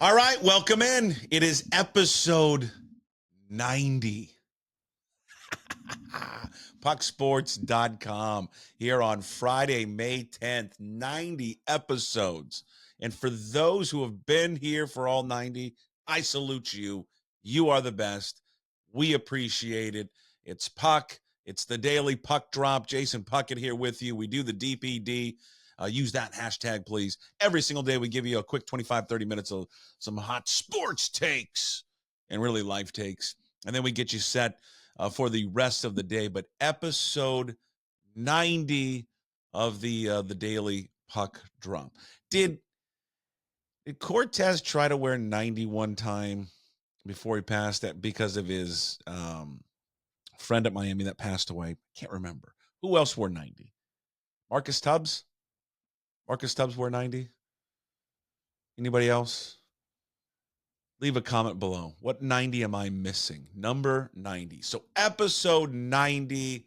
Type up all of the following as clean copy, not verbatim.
All right, welcome in. It is episode 90. Pucksports.com here on Friday, May 10th. 90 episodes. And for those who have been here for all 90, I salute you. You are the best. We appreciate it. It's Puck. It's the daily Puck drop. Jason Puckett here with you. We do the DPD. Use that hashtag, please. Every single day, we give you a quick 25, 30 minutes of some hot sports takes and really life takes. And then we get you set for the rest of the day. But episode 90 of the daily Puck drop. Did Cortez try to wear 91 time before he passed that because of his friend at Miami that passed away? Can't remember. Who else wore 90? Marcus Tubbs? Marcus Tubbs wore 90? Anybody else? Leave a comment below. What 90 am I missing? Number 90. So episode 90.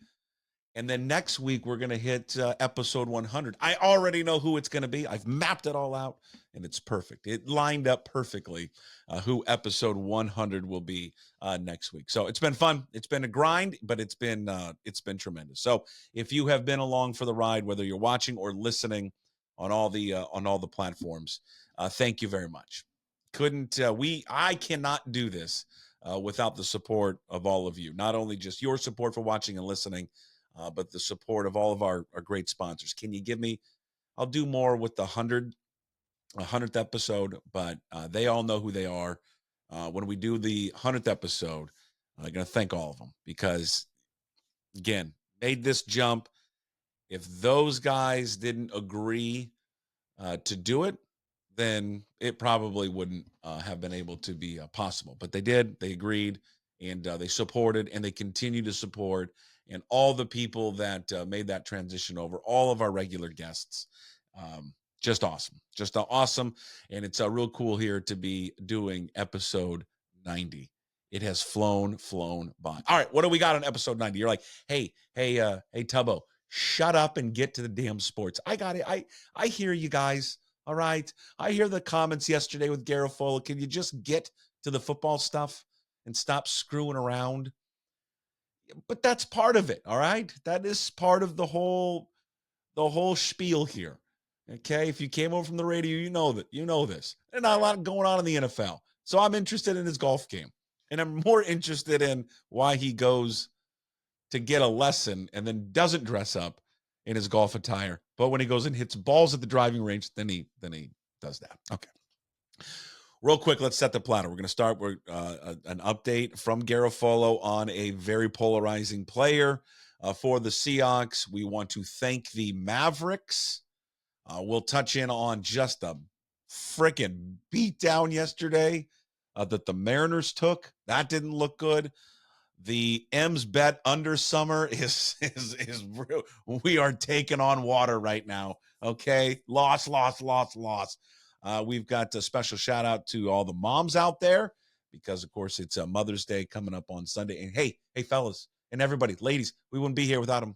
And then next week, we're going to hit episode 100. I already know who it's going to be. I've mapped it all out, and it's perfect. It lined up perfectly who episode 100 will be next week. So it's been fun. It's been a grind, but it's been tremendous. So if you have been along for the ride, whether you're watching or listening on all the platforms, thank you very much. I cannot do this without the support of all of you. Not only just your support for watching and listening, but the support of all of our great sponsors. Can you give me? I'll do more with the 100th episode, but they all know who they are. When we do the 100th episode, I'm going to thank all of them because, again, made this jump. If those guys didn't agree to do it, then it probably wouldn't have been able to be possible. But they did. They agreed, and they supported, and they continue to support. And all the people that made that transition over, all of our regular guests, just awesome. And it's real cool here to be doing episode 90. It has flown by. All right, what do we got on episode 90? You're like, hey, Tubbo, shut up and get to the damn sports. I got it. I hear you guys. All right. I hear the comments yesterday with Garafolo. Can you just get to the football stuff and stop screwing around? But that's part of it. All right. That is part of the whole spiel here. Okay. If you came over from the radio, you know this. There's not a lot going on in the NFL. So I'm interested in his golf game. And I'm more interested in why he goes to get a lesson and then doesn't dress up in his golf attire. But when he goes and hits balls at the driving range, then he does that. Okay. Real quick, let's set the platter. We're going to start with an update from Garafolo on a very polarizing player for the Seahawks. We want to thank the Mavericks. We'll touch in on just a freaking beatdown yesterday that the Mariners took. That didn't look good. The M's bet under summer is real. We are taking on water right now. Okay, loss. We've got a special shout out to all the moms out there because, of course, it's Mother's Day coming up on Sunday. And hey, fellas and everybody, ladies, we wouldn't be here without them,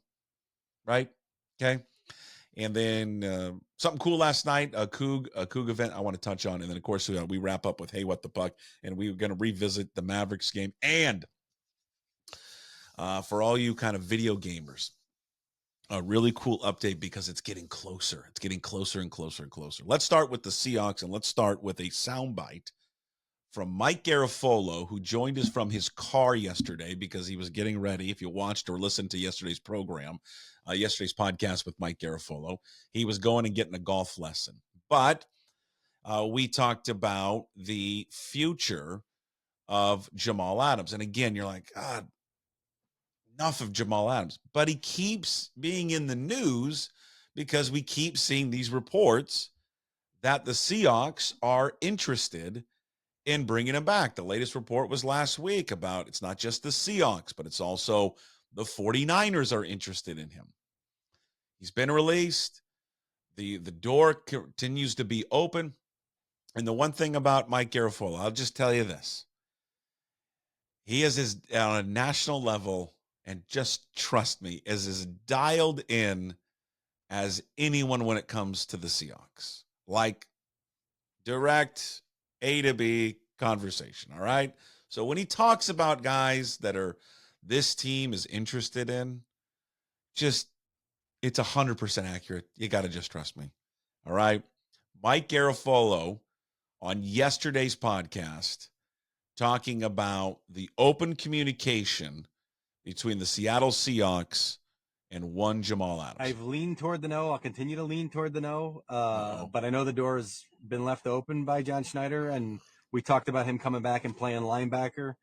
right? Okay. And then something cool last night, a Coug event I want to touch on. And then, of course, we wrap up with Hey, What the Puck? And we're going to revisit the Mavericks game. And for all you kind of video gamers, a really cool update because it's getting closer. It's getting closer and closer and closer. Let's start with the Seahawks, and let's start with a soundbite from Mike Garafolo, who joined us from his car yesterday because he was getting ready. If you watched or listened to yesterday's program, yesterday's podcast with Mike Garafolo, he was going and getting a golf lesson. But we talked about the future of Jamal Adams. And again, you're like, God, enough of Jamal Adams. But he keeps being in the news because we keep seeing these reports that the Seahawks are interested in bringing him back. The latest report was last week about it's not just the Seahawks, but it's also the 49ers are interested in him. He's been released. The door continues to be open. And the one thing about Mike Garafolo, I'll just tell you this. He is on a national level, and just trust me, is as dialed in as anyone when it comes to the Seahawks. Like direct A to B conversation. All right. So when he talks about guys that are this team is interested in, just it's 100% accurate. You got to just trust me. All right. Mike Garafolo on yesterday's podcast talking about the open communication between the Seattle Seahawks and one Jamal Adams. I've leaned toward the no. I'll continue to lean toward the no. But I know the door has been left open by John Schneider, and we talked about him coming back and playing linebacker.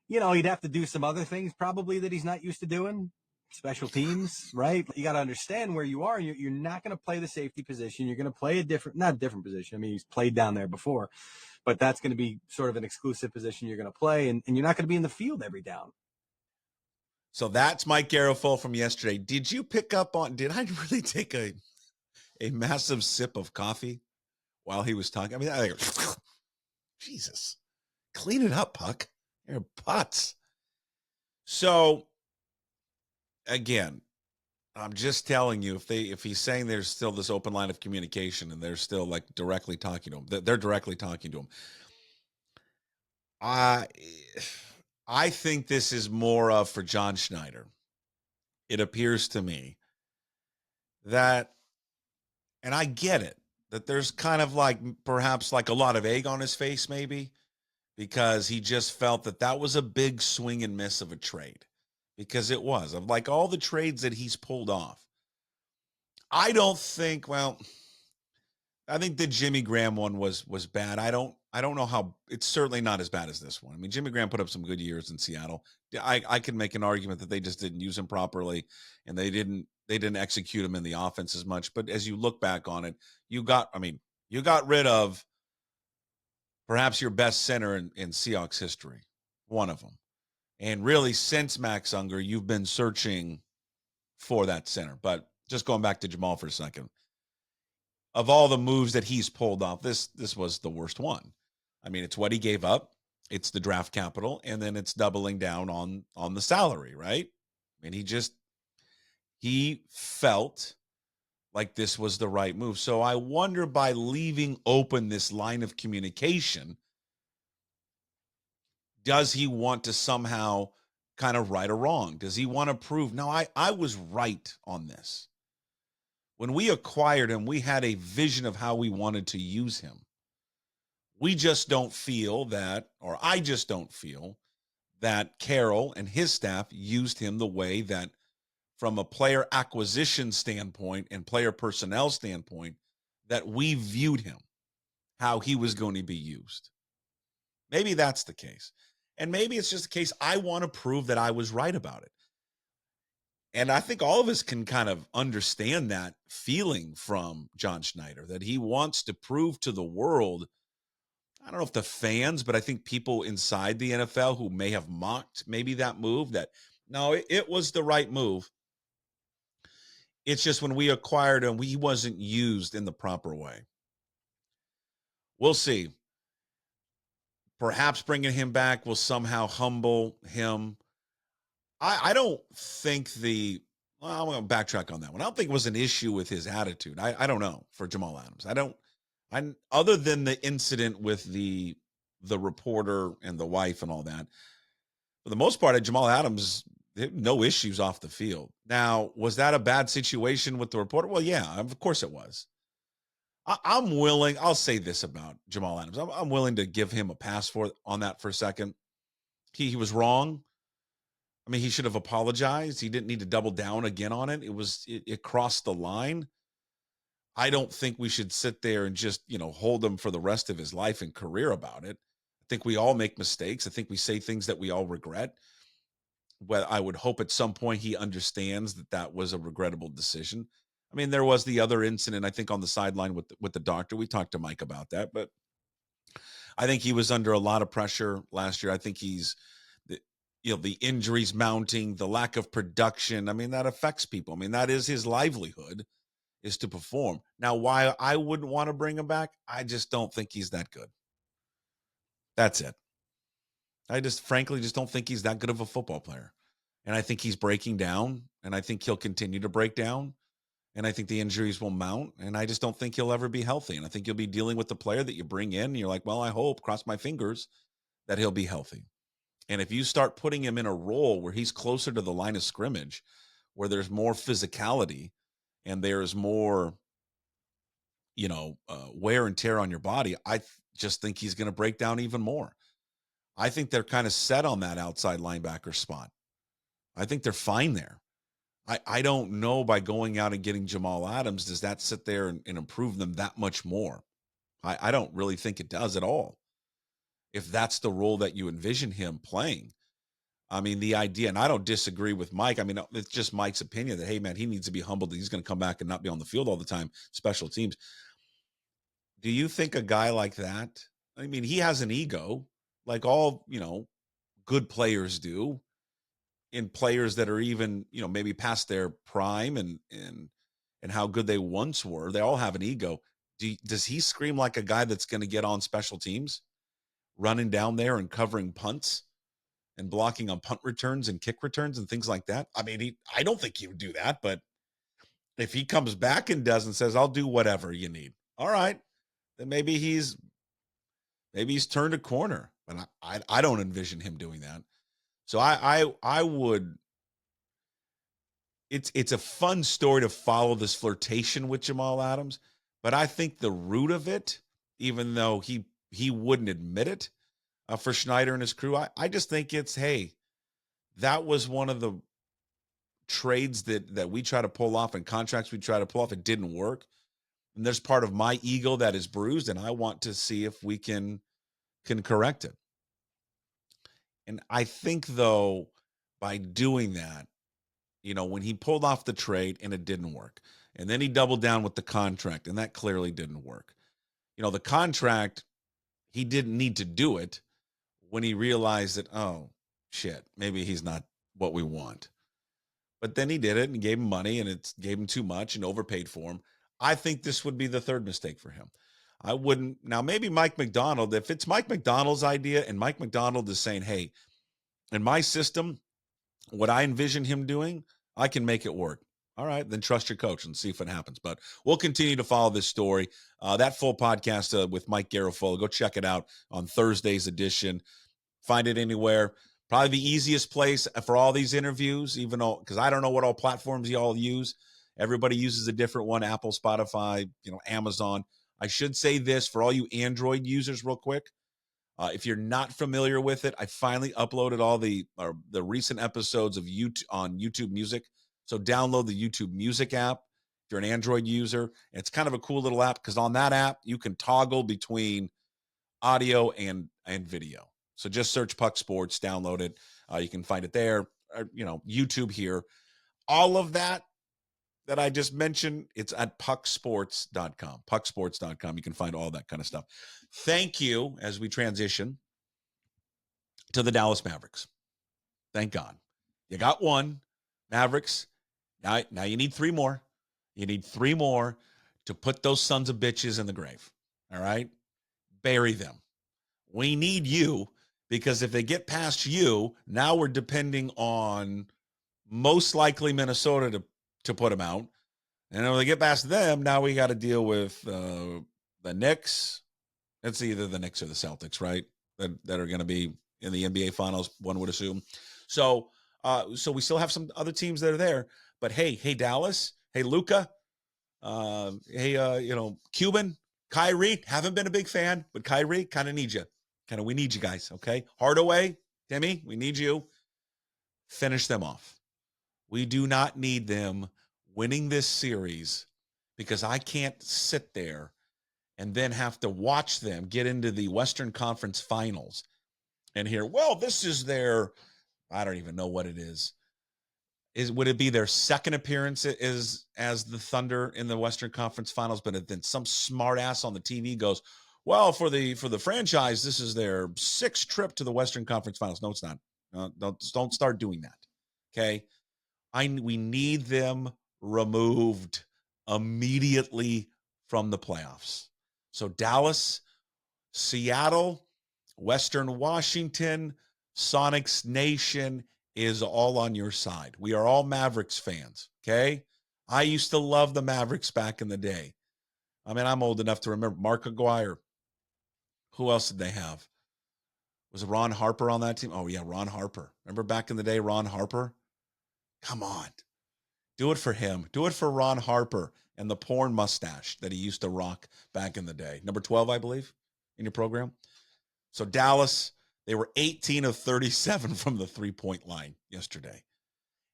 You know, he'd have to do some other things probably that he's not used to doing. Special teams, right? You got to understand where you are. You're not going to play the safety position. You're going to play not a different position. I mean, he's played down there before, but that's going to be sort of an exclusive position you're going to play, and you're not going to be in the field every down. So that's Mike Garafolo from yesterday. Did you pick up on, did I really take a massive sip of coffee while he was talking? I mean, Jesus, clean it up, Puck. You're putts. So again, I'm just telling you, if he's saying there's still this open line of communication and they're still like directly talking to him, they're directly talking to him. I think this is more of for John Schneider. It appears to me that, and I get it, that there's kind of like perhaps like a lot of egg on his face, maybe, because he just felt that was a big swing and miss of a trade. Because it was, of like all the trades that he's pulled off. I don't think, well, I think the Jimmy Graham one was bad. I don't know how, it's certainly not as bad as this one. I mean, Jimmy Graham put up some good years in Seattle. I can make an argument that they just didn't use him properly and they didn't execute him in the offense as much. But as you look back on it, you got rid of perhaps your best center in Seahawks history, one of them. And really, since Max Unger, you've been searching for that center. But just going back to Jamal for a second, of all the moves that he's pulled off, this was the worst one. I mean, it's what he gave up, it's the draft capital, and then it's doubling down on the salary, right? And he felt like this was the right move. So I wonder, by leaving open this line of communication, does he want to somehow kind of right or wrong? Does he want to prove, no, I was right on this? When we acquired him, we had a vision of how we wanted to use him. We just don't feel that, or I just don't feel that Carroll and his staff used him the way that, from a player acquisition standpoint and player personnel standpoint, that we viewed him, how he was going to be used. Maybe that's the case. And maybe it's just the case I want to prove that I was right about it. And I think all of us can kind of understand that feeling from John Schneider, that he wants to prove to the world, I don't know if the fans, but I think people inside the NFL who may have mocked maybe that move, that no, it was the right move. It's just when we acquired him, he wasn't used in the proper way. We'll see. Perhaps bringing him back will somehow humble him. I don't think I'm going to backtrack on that one. I don't think it was an issue with his attitude. I don't know, for Jamal Adams. Other than the incident with the reporter and the wife and all that, for the most part, Jamal Adams, no issues off the field. Now, was that a bad situation with the reporter? Well, yeah, of course it was. I'm willing, I'll say this about Jamal Adams. I'm willing to give him a pass on that for a second. He was wrong. I mean, he should have apologized. He didn't need to double down again on it. It crossed the line. I don't think we should sit there and just, hold him for the rest of his life and career about it. I think we all make mistakes. I think we say things that we all regret. Well, I would hope at some point he understands that was a regrettable decision. I mean, there was the other incident, I think, on the sideline with the doctor. We talked to Mike about that, but I think he was under a lot of pressure last year. I think the injuries mounting, the lack of production. I mean, that affects people. I mean, that is his livelihood, is to perform. Now, why I wouldn't want to bring him back, I just don't think he's that good. That's it. I just frankly don't think he's that good of a football player. And I think he's breaking down, and I think he'll continue to break down. And I think the injuries will mount, and I just don't think he'll ever be healthy. And I think you'll be dealing with the player that you bring in, and you're like, well, I hope, cross my fingers, that he'll be healthy. And if you start putting him in a role where he's closer to the line of scrimmage, where there's more physicality and there's more, wear and tear on your body, just think he's going to break down even more. I think they're kind of set on that outside linebacker spot. I think they're fine there. I don't know, by going out and getting Jamal Adams, does that sit there and improve them that much more? I don't really think it does at all. If that's the role that you envision him playing. I mean, the idea, and I don't disagree with Mike. I mean, it's just Mike's opinion that, hey, man, he needs to be humbled that he's going to come back and not be on the field all the time, special teams. Do you think a guy like that, I mean, he has an ego like all, good players do, in players that are even, maybe past their prime and how good they once were. They all have an ego. Does he scream like a guy that's going to get on special teams, running down there and covering punts and blocking on punt returns and kick returns and things like that? I mean, I don't think he would do that, but if he comes back and does and says, I'll do whatever you need, all right, then maybe he's turned a corner. But I don't envision him doing that. So I would. It's a fun story to follow, this flirtation with Jamal Adams, but I think the root of it, even though he wouldn't admit it, for Schneider and his crew, I just think it's, hey, that was one of the trades that we try to pull off and contracts we try to pull off. It didn't work. And there's part of my ego that is bruised, and I want to see if we can correct it. And I think, though, by doing that, when he pulled off the trade and it didn't work, and then he doubled down with the contract, and that clearly didn't work. The contract, he didn't need to do it when he realized that, oh, shit, maybe he's not what we want. But then he did it and gave him money, and it gave him too much and overpaid for him. I think this would be the third mistake for him. I wouldn't. Now, maybe Mike Macdonald, if it's Mike Macdonald's idea and Mike Macdonald is saying, hey, in my system, what I envision him doing, I can make it work. All right, then trust your coach and see if it happens. But we'll continue to follow this story. That full podcast with Mike Garafolo, go check it out on Thursday's edition. Find it anywhere. Probably the easiest place for all these interviews, even though, because I don't know what all platforms you all use. Everybody uses a different one: Apple, Spotify, Amazon. I should say this for all you Android users real quick. If you're not familiar with it, I finally uploaded all the recent episodes of YouTube on YouTube Music. So download the YouTube Music app if you're an Android user. It's kind of a cool little app, because on that app you can toggle between audio and video. So just search Puck Sports, download it. You can find it there. YouTube here. All of that I just mentioned, it's at pucksports.com. Pucksports.com. You can find all that kind of stuff. Thank you as we transition to the Dallas Mavericks. Thank God. You got one, Mavericks. Now you need three more. You need three more to put those sons of bitches in the grave. All right? Bury them. We need you, because if they get past you, now we're depending on most likely Minnesota to put them out. And when they get past them, now we got to deal with the Knicks. It's either the Knicks or the Celtics, right? That are going to be in the NBA Finals, one would assume. So we still have some other teams that are there. But hey, Dallas, hey Luka, hey Cuban, Kyrie. Haven't been a big fan, but Kyrie, kind of need you. We need you guys, okay? Hardaway, Timmy, we need you. Finish them off. We do not need them winning this series, because I can't sit there and then have to watch them get into the Western Conference Finals and hear, well, this is their, I don't even know what it is. Would it be their second appearance as the Thunder in the Western Conference Finals? But then some smart ass on the TV goes, well, for the franchise, this is their sixth trip to the Western Conference Finals. No, it's not. Don't start doing that. Okay. We need them removed immediately from the playoffs. So Dallas, Seattle, Western Washington, Sonics Nation is all on your side. We are all Mavericks fans, okay? I used to love the Mavericks back in the day. I mean, I'm old enough to remember Mark Aguirre. Who else did they have? Was it Ron Harper on that team? Oh, yeah, Ron Harper. Remember back in the day, Ron Harper? Come on. Do it for him. Do it for Ron Harper and the porn mustache that he used to rock back in the day. Number 12, I believe, in your program. So Dallas, they were 18 of 37 from the three-point line yesterday.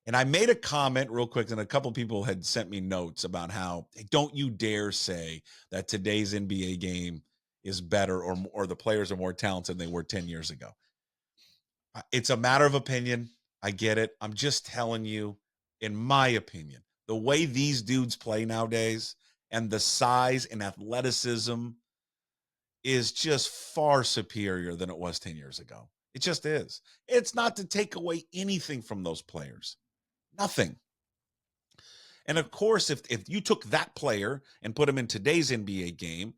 And I made a comment real quick, and a couple people had sent me notes about how, hey, don't you dare say that today's NBA game is better or the players are more talented than they were 10 years ago. It's a matter of opinion. I get it. I'm just telling you, in my opinion, the way these dudes play nowadays and the size and athleticism is just far superior than it was 10 years ago. It just is. It's not to take away anything from those players. Nothing. And of course, if you took that player and put him in today's NBA game,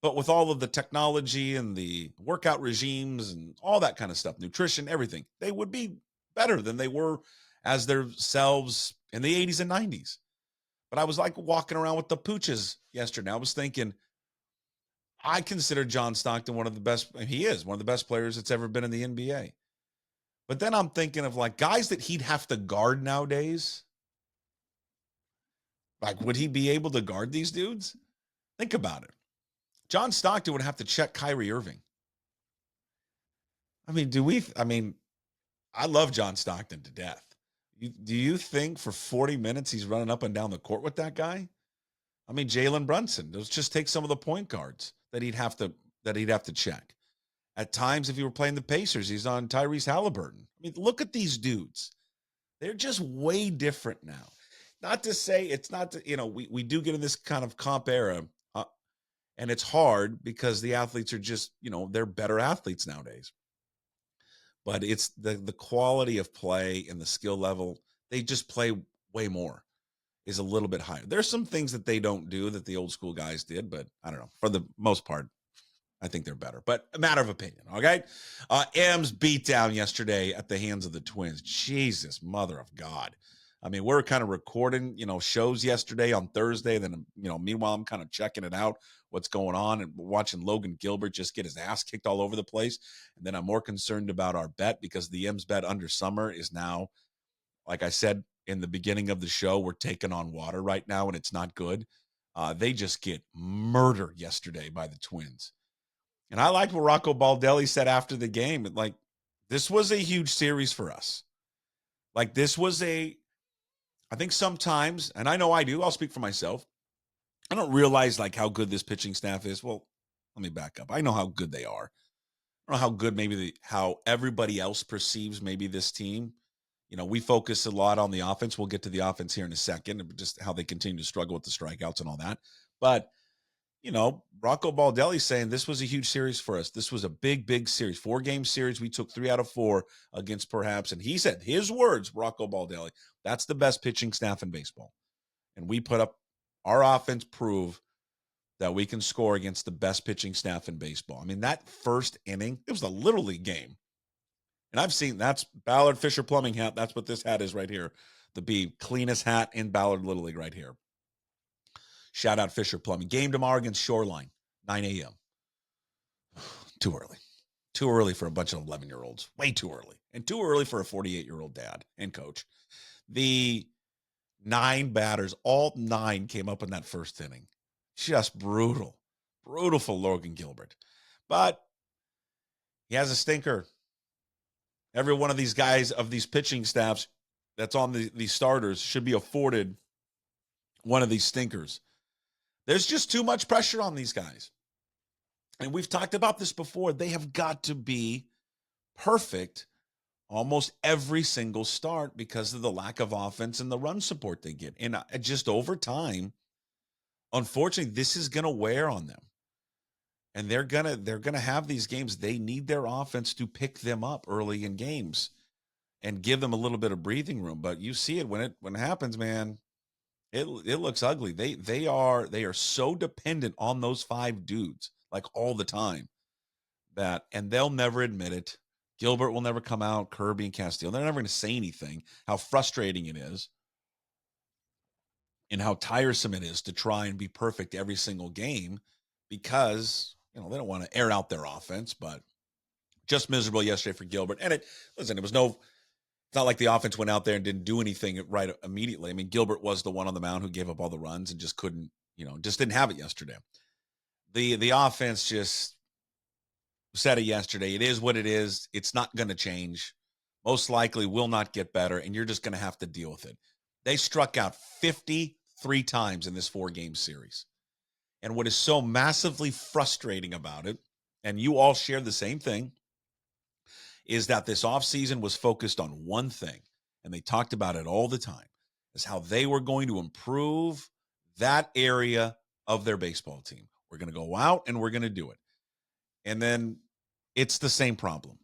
but with all of the technology and the workout regimes and all that kind of stuff, nutrition, everything, they would be better than they were as themselves in the 80s and 90s. But I was like walking around with the pooches yesterday. I was thinking, I consider John Stockton one of the best. He is one of the best players that's ever been in the NBA. But then I'm thinking of like guys that he'd have to guard nowadays. Like, would he be able to guard these dudes? Think about it. John Stockton would have to check Kyrie Irving. I mean, I love John Stockton to death. Do you think for 40 minutes he's running up and down the court with that guy? I mean, Jalen Brunson. Let's just take some of the point guards that he'd have to check. At times, if he were playing the Pacers, he's on Tyrese Halliburton. I mean, look at these dudes. They're just way different now. Not to say it's not, we do get in this kind of comp era, and it's hard because the athletes are just, they're better athletes nowadays. But it's the quality of play and the skill level. They just play way more, is a little bit higher. There's some things that they don't do that the old school guys did, but I don't know. For the most part, I think they're better, but a matter of opinion. Okay. M's beat down yesterday at the hands of the Twins. Jesus, mother of God. I mean, we're kind of recording, shows yesterday on Thursday. Then, meanwhile, I'm kind of checking it out, what's going on, and watching Logan Gilbert just get his ass kicked all over the place. And then I'm more concerned about our bet because the M's bet under summer is now, like I said in the beginning of the show, we're taking on water right now, and it's not good. They just get murdered yesterday by the Twins. And I liked what Rocco Baldelli said after the game. Like, this was a huge series for us. Like, I think sometimes, and I know I do, I'll speak for myself. I don't realize like how good this pitching staff is. Well, let me back up. I know how good they are. I don't know how good how everybody else perceives maybe this team. We focus a lot on the offense. We'll get to the offense here in a second, just how they continue to struggle with the strikeouts and all that. But Rocco Baldelli saying this was a huge series for us. This was a big, big series, 4-game series. We took 3 out of 4 against perhaps, and he said, his words, Rocco Baldelli, that's the best pitching staff in baseball. And we put up our offense, prove that we can score against the best pitching staff in baseball. I mean, that first inning, it was a Little League game. And I've seen, that's Ballard Fisher Plumbing hat. That's what this hat is right here. The cleanest hat in Ballard Little League right here. Shout out Fisher Plumbing. Game tomorrow against Shoreline, 9 a.m. Too early. Too early for a bunch of 11-year-olds. Way too early. And too early for a 48-year-old dad and coach. The 9 batters, all 9 came up in that first inning. Just brutal. Brutal for Logan Gilbert. But he has a stinker. Every one of these guys of these pitching staffs that's on these starters should be afforded one of these stinkers. There's just too much pressure on these guys. And we've talked about this before. They have got to be perfect almost every single start because of the lack of offense and the run support they get. And just over time, unfortunately, this is going to wear on them. And they're gonna have these games. They need their offense to pick them up early in games and give them a little bit of breathing room. But you see it when it happens, man. It looks ugly. They are so dependent on those 5 dudes like all the time and they'll never admit it. Gilbert will never come out. Kirby and Castillo, they're never going to say anything. How frustrating it is. and how tiresome it is to try and be perfect every single game because, they don't want to air out their offense, but just miserable yesterday for Gilbert. And it was it's not like the offense went out there and didn't do anything right immediately. I mean, Gilbert was the one on the mound who gave up all the runs and just couldn't, just didn't have it yesterday. The offense just said it yesterday. It is what it is. It's not going to change. Most likely will not get better, and you're just going to have to deal with it. They struck out 53 times in this 4-game series. And what is so massively frustrating about it, and you all share the same thing, is that this offseason was focused on one thing, and they talked about it all the time, is how they were going to improve that area of their baseball team. We're going to go out and we're going to do it. And then it's the same problem.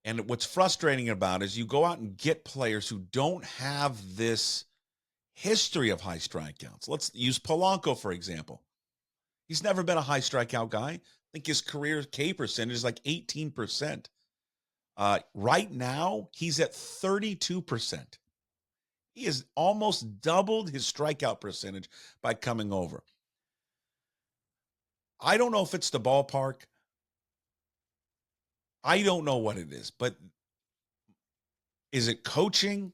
And what's frustrating about it is you go out and get players who don't have this history of high strikeouts. Let's use Polanco, for example. He's never been a high strikeout guy. I think his career K percentage is like 18%. Right now, he's at 32%. He has almost doubled his strikeout percentage by coming over. I don't know if it's the ballpark. I don't know what it is, but is it coaching?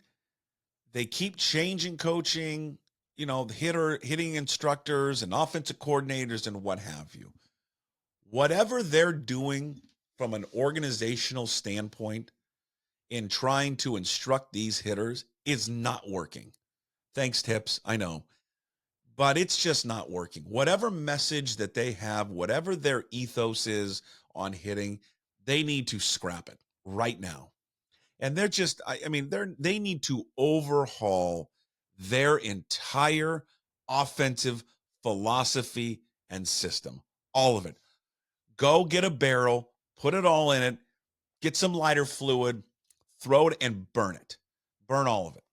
They keep changing coaching, hitting instructors and offensive coordinators and what have you. Whatever they're doing from an organizational standpoint in trying to instruct these hitters is not working. Thanks, Tips. I know. But it's just not working. Whatever message that they have, whatever their ethos is on hitting, they need to scrap it right now. And they're just, they need to overhaul their entire offensive philosophy and system. All of it. Go get a barrel, put it all in it, get some lighter fluid, throw it and burn it. Burn all of it.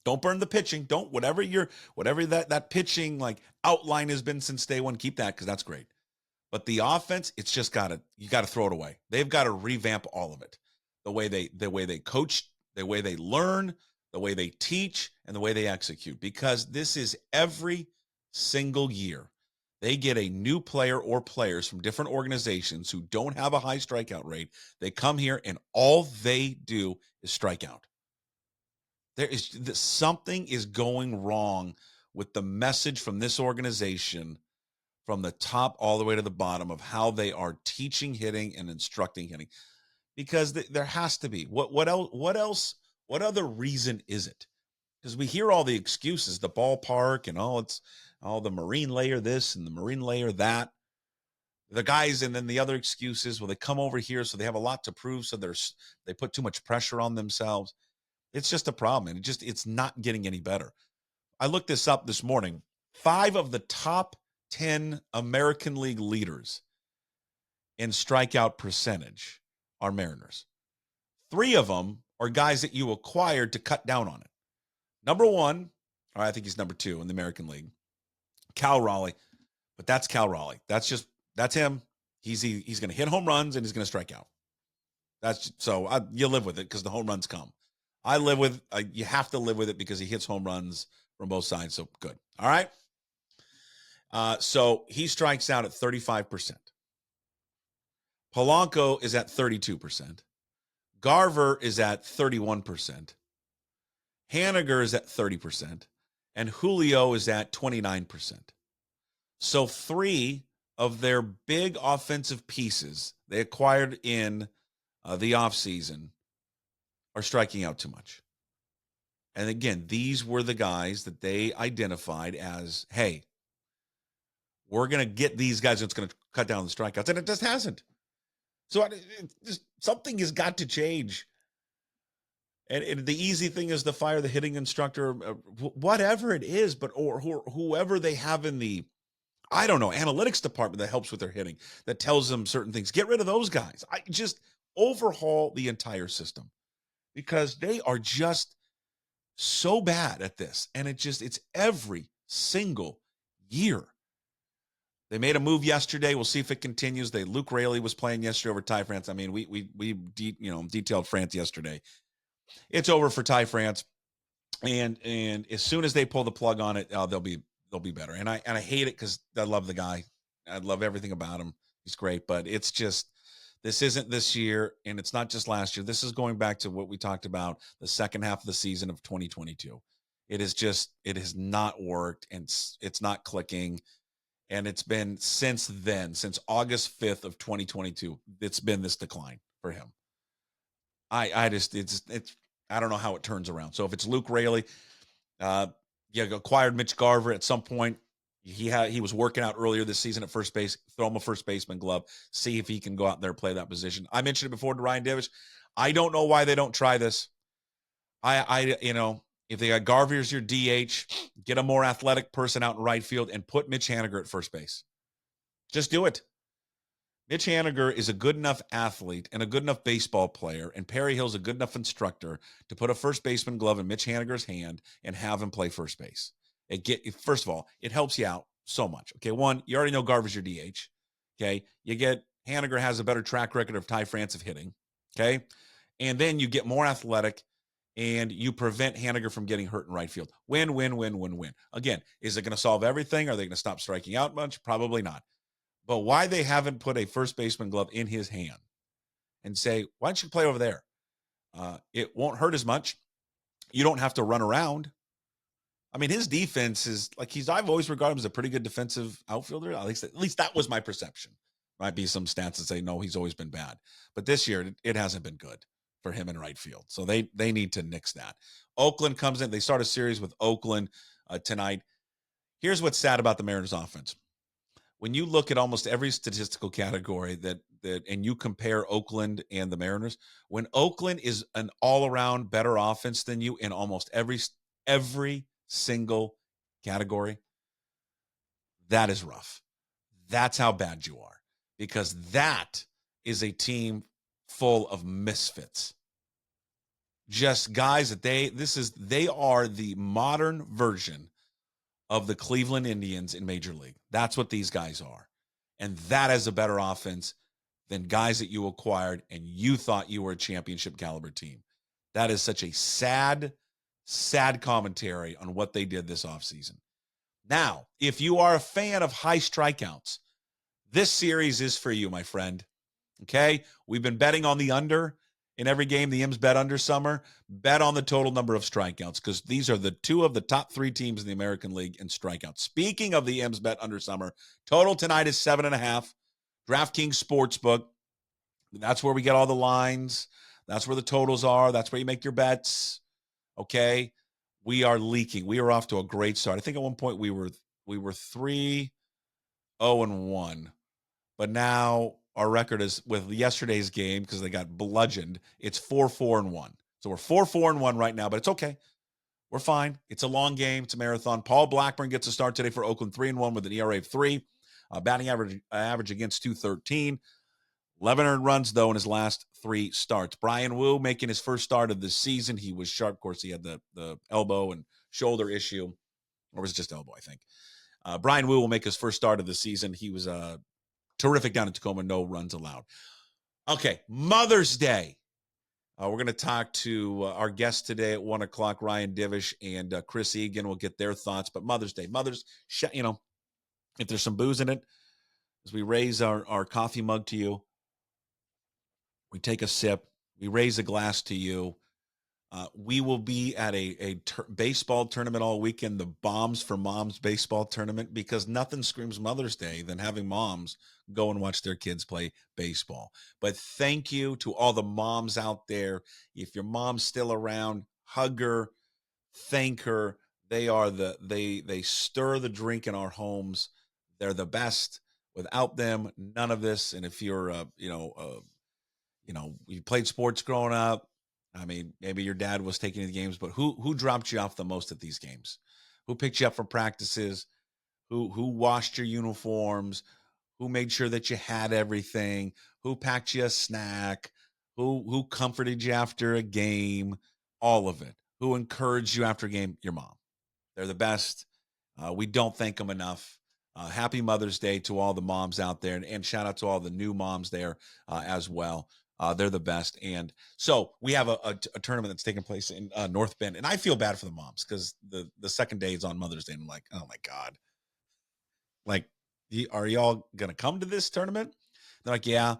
Don't burn the pitching. Don't, whatever that pitching like outline has been since day one, keep that because that's great. But the offense, it's just you got to throw it away. They've got to revamp all of it. The way they coach, the way they learn, the way they teach, and the way they execute. Because this is every single year. They get a new player or players from different organizations who don't have a high strikeout rate. They come here and all they do is strike out. Something is going wrong with the message from this organization from the top all the way to the bottom of how they are teaching hitting and instructing hitting, because there has to be what else? What other reason is it? Because we hear all the excuses, the ballpark and it's all the marine layer this and the marine layer that. The guys, and then the other excuses, well, they come over here, so they have a lot to prove, so they put too much pressure on themselves. It's just a problem, and it's not getting any better. I looked this up this morning. 5 of the top 10 American League leaders in strikeout percentage are Mariners. 3 of them are guys that you acquired to cut down on it. Number 1, or I think he's number 2 in the American League, Cal Raleigh. But that's Cal Raleigh. That's him. He's going to hit home runs and he's going to strike out. You live with it because the home runs come. You have to live with it because he hits home runs from both sides. So good. All right. So he strikes out at 35%. Polanco is at 32%. Garver is at 31%. Haniger is at 30%. And Julio is at 29%. So 3 of their big offensive pieces they acquired in the offseason are striking out too much. And again, these were the guys that they identified as, hey, we're going to get these guys that's going to cut down the strikeouts. And it just hasn't. So something has got to change. And the easy thing is to fire the hitting instructor, whatever it is, or whoever they have in the, I don't know, analytics department that helps with their hitting, that tells them certain things. Get rid of those guys. I just overhaul the entire system because they are just so bad at this. And it's every single year. They made a move yesterday. We'll see if it continues. Luke Raley was playing yesterday over Ty France. I mean, we detailed France yesterday. It's over for Ty France. And as soon as they pull the plug on it, they'll be better. And I hate it because I love the guy. I love everything about him. He's great, but it's just this isn't this year, and it's not just last year. This is going back to what we talked about the second half of the season of 2022. It has not worked, and it's not clicking. And it's been since then, since August 5th of 2022, it's been this decline for him. I just it's I don't know how it turns around. So if it's Luke Raley, you acquired Mitch Garver at some point. He was working out earlier this season at first base. Throw him a first baseman glove. See if he can go out there and play that position. I mentioned it before to Ryan Divish. I don't know why they don't try this. If they got Garver as your DH, get a more athletic person out in right field and put Mitch Haniger at first base. Just do it. Mitch Haniger is a good enough athlete and a good enough baseball player, and Perry Hill's a good enough instructor to put a first baseman glove in Mitch Haniger's hand and have him play first base. First of all, it helps you out so much. Okay, one, you already know Garver's your DH. Okay, you get Haniger has a better track record of Ty France of hitting. Okay, and then you get more athletic, and you prevent Haniger from getting hurt in right field. Win, win, win, win, win. Again, is it going to solve everything? Are they going to stop striking out much? Probably not. But why they haven't put a first baseman glove in his hand and say, why don't you play over there? It won't hurt as much. You don't have to run around. I mean, his defense is like I've always regarded him as a pretty good defensive outfielder. At least that was my perception. Might be some stats that say, no, he's always been bad. But this year, it hasn't been good for him in right field. So they need to nix that. Oakland comes in. They start a series with Oakland tonight. Here's what's sad about the Mariners offense. When you look at almost every statistical category and you compare Oakland and the Mariners, when Oakland is an all-around better offense than you in almost every single category, that is rough. That's how bad you are, because that is a team full of misfits. Just guys that they are the modern version of the Cleveland Indians in Major League. That's what these guys are. And that is a better offense than guys that you acquired and you thought you were a championship caliber team. That is such a sad, sad commentary on what they did this offseason. Now, if you are a fan of high strikeouts, this series is for you, my friend. Okay? We've been betting on the under in every game the M's bet under summer. Bet on the total number of strikeouts, because these are the two of the top three teams in the American League in strikeouts. Speaking of the M's bet under summer, total tonight is 7.5. DraftKings Sportsbook. That's where we get all the lines. That's where the totals are. That's where you make your bets. Okay? We are leaking. We are off to a great start. I think at one point we were 3-0-1. But now our record is, with yesterday's game, because they got bludgeoned, it's 4-4-1. So we're 4-4-1 right now, but it's okay. We're fine. It's a long game. It's a marathon. Paul Blackburn gets a start today for Oakland, 3-1 with an ERA of 3. Batting average against 213. 11 earned runs, though, in his last 3 starts. Brian Wu making his first start of the season. He was sharp. Of course, he had the elbow and shoulder issue, or was it just elbow, I think. Brian Wu will make his first start of the season. He was terrific down in Tacoma. No runs allowed. Okay, Mother's Day. We're going to talk to our guest today at 1 o'clock, Ryan Divish and Chris Egan. Will get their thoughts. But Mother's Day, if there's some booze in it, as we raise our coffee mug to you, we take a sip, we raise a glass to you. We will be at a baseball tournament all weekend, the Bombs for Moms baseball tournament, because nothing screams Mother's Day than having moms go and watch their kids play baseball. But thank you to all the moms out there. If your mom's still around, hug her, thank her. They are they stir the drink in our homes. They're the best. Without them, none of this. And if you're you played sports growing up, I mean, maybe your dad was taking you to the games, but who dropped you off the most at these games? Who picked you up for practices? Who washed your uniforms? Who made sure that you had everything? Who packed you a snack? Who comforted you after a game? All of it. Who encouraged you after a game? Your mom. They're the best. We don't thank them enough. Happy Mother's Day to all the moms out there, and shout out to all the new moms there as well. They're the best. And so we have a tournament that's taking place in North Bend. And I feel bad for the moms because the second day is on Mother's Day. And I'm like, oh my God. Like, are y'all going to come to this tournament? They're like, yeah,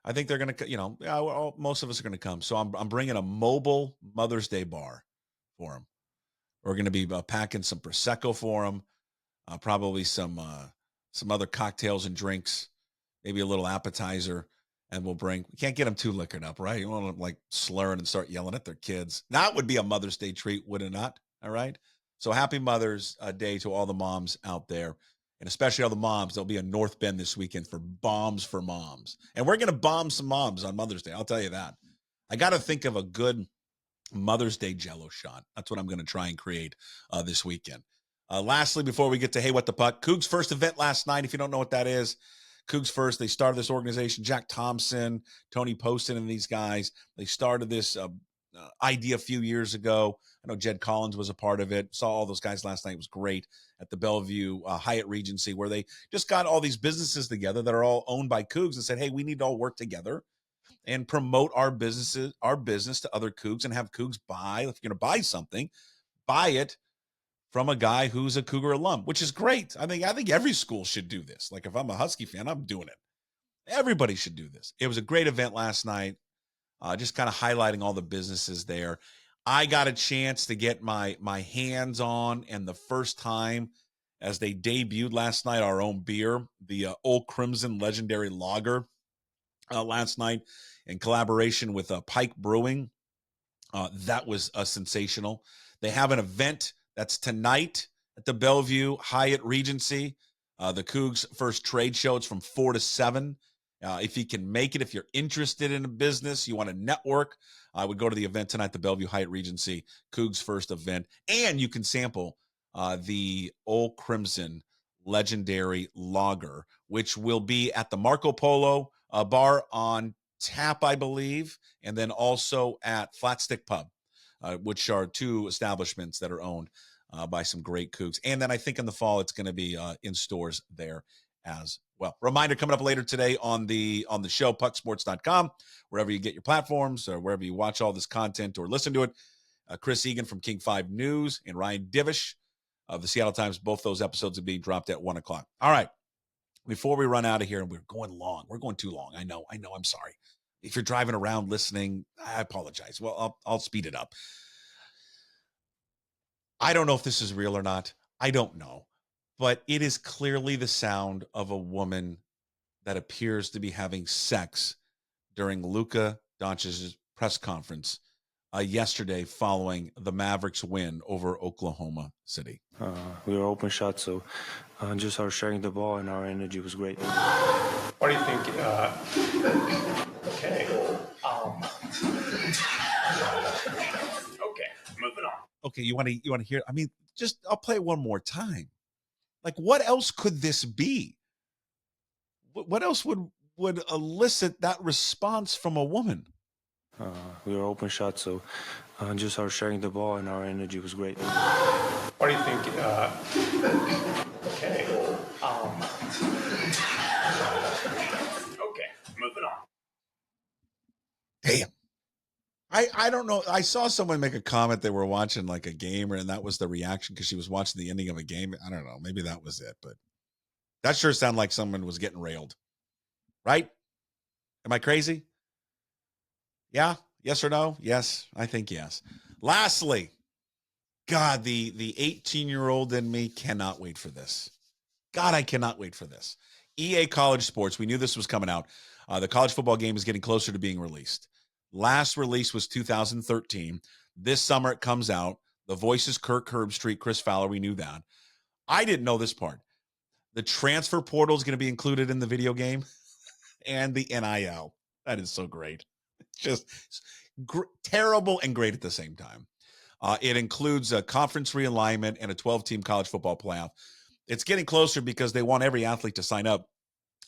I think they're going to, most of us are going to come. So I'm bringing a mobile Mother's Day bar for them. We're going to be packing some Prosecco for them, probably some other cocktails and drinks, maybe a little appetizer. And we can't get them too liquored up, right? You want them like slurring and start yelling at their kids. That would be a Mother's Day treat, would it not? All right. So happy Mother's Day to all the moms out there. And especially all the moms. There'll be a North Bend this weekend for Bombs for Moms. And we're going to bomb some moms on Mother's Day. I'll tell you that. I got to think of a good Mother's Day Jell-O shot. That's what I'm going to try and create this weekend. Lastly, before we get to Hey, What the Puck, Cougs' first event last night. If you don't know what that is, Cougs First, they started this organization. Jack Thompson, Tony Poston, and these guys, they started this idea a few years ago. I know Jed Collins was a part of it. Saw all those guys last night. It was great at the Bellevue Hyatt Regency, where they just got all these businesses together that are all owned by Cougs and said, hey, we need to all work together and promote our business to other Cougs and have Cougs buy. If you're going to buy something, buy it from a guy who's a Cougar alum, which is great. I think every school should do this. Like if I'm a Husky fan, I'm doing it. Everybody should do this. It was a great event last night. Just kind of highlighting all the businesses there. I got a chance to get my hands on, and the first time as they debuted last night, our own beer, the Old Crimson Legendary Lager last night in collaboration with Pike Brewing. That was sensational. They have an event that's tonight at the Bellevue Hyatt Regency. The Cougs' first trade show. It's from 4 to 7. If you can make it, if you're interested in a business, you want to network, I would go to the event tonight at the Bellevue Hyatt Regency, Cougs' first event. And you can sample the Old Crimson Legendary Lager, which will be at the Marco Polo bar on tap, I believe, and then also at Flat Stick Pub, which are two establishments that are owned by some great Cougs. And then I think in the fall, it's going to be in stores there as well. Reminder coming up later today on the show, pucksports.com, wherever you get your platforms or wherever you watch all this content or listen to it. Chris Egan from King 5 News and Ryan Divish of the Seattle Times. Both those episodes are being dropped at 1 o'clock. All right. Before we run out of here, and we're going long. We're going too long. I know. I'm sorry. If you're driving around listening, I apologize. Well, I'll speed it up. I don't know if this is real or not. I don't know. But it is clearly the sound of a woman that appears to be having sex during Luka Doncic's press conference yesterday following the Mavericks win over Oklahoma City. We were open shot, so just our sharing the ball and our energy was great. What do you think? Okay. Okay, moving on. Okay, you want to hear? I mean, I'll play it one more time. Like, what else could this be? What else would elicit that response from a woman? We were open shot, so just our sharing the ball and our energy was great. What do you think? Okay. Okay, moving on. Damn. I don't know. I saw someone make a comment. They were watching like a game, and that was the reaction because she was watching the ending of a game. I don't know. Maybe that was it, but that sure sounded like someone was getting railed. Right? Am I crazy? Yeah? Yes or no? Yes. I think yes. Lastly, God, the 18-year-old in me cannot wait for this. God, I cannot wait for this. EA College Sports. We knew this was coming out. The college football game is getting closer to being released. Last release was 2013. This summer it comes out. The voices Kirk Herbstreit, Chris Fowler. We knew that. I didn't know this part. The transfer portal is going to be included in the video game and the NIL. That is so great. It's just terrible and great at the same time. It includes a conference realignment and a 12-team college football playoff. It's getting closer because they want every athlete to sign up.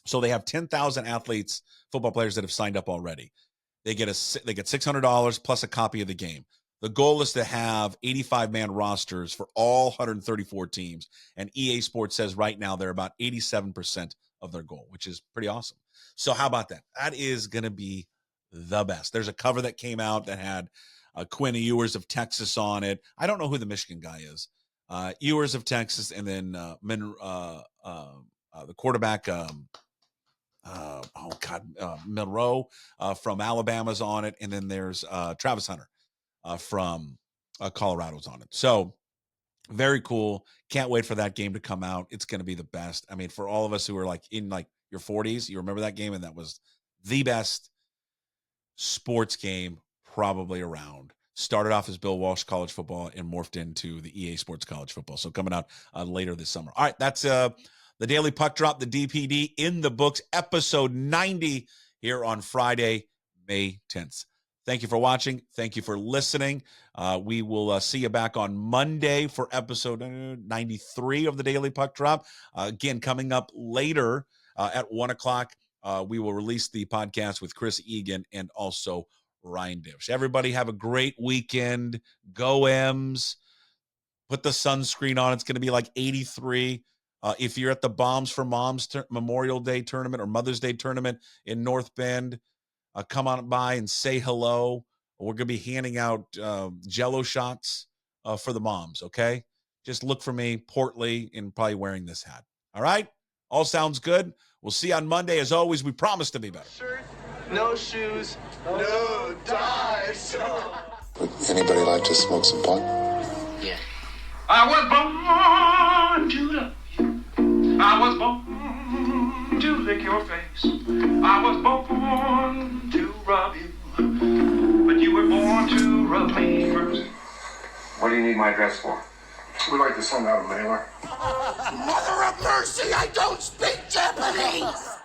So they have 10,000 athletes, football players that have signed up already. They get $600 plus a copy of the game. The goal is to have 85-man rosters for all 134 teams. And EA Sports says right now they're about 87% of their goal, which is pretty awesome. So how about that? That is going to be the best. There's a cover that came out that had Quinn Ewers of Texas on it. I don't know who the Michigan guy is. Ewers of Texas, and then the quarterback, Monroe from Alabama's on it, and then there's Travis Hunter from Colorado's on it. So very cool. Can't wait for that game to come out. It's going to be the best. I mean, for all of us who are like in like your 40s, you remember that game, and that was the best sports game probably around. Started off as Bill Walsh College Football and morphed into the EA Sports College Football. So coming out later this summer. All right, that's the Daily Puck Drop, the DPD in the books, episode 90 here on Friday, May 10th. Thank you for watching. Thank you for listening. We will see you back on Monday for episode 93 of the Daily Puck Drop. Again, coming up later at 1 o'clock, we will release the podcast with Chris Egan and also Ryan Dish. Everybody have a great weekend. Go M's. Put the sunscreen on. It's going to be like 83. If you're at the Bombs for Moms Memorial Day tournament or Mother's Day tournament in North Bend, come on by and say hello. We're going to be handing out Jell-O shots for the moms, okay? Just look for me, portly, and probably wearing this hat. All right? All sounds good. We'll see you on Monday. As always, we promise to be better. Shirt, no shoes, no ties. Would anybody like to smoke some pot? Yeah. I was born to love you. I was born to lick your face. I was born to rub you. But you were born to rub me first. What do you need my address for? We'd like to send out a mailer. Mother of mercy, I don't speak Japanese!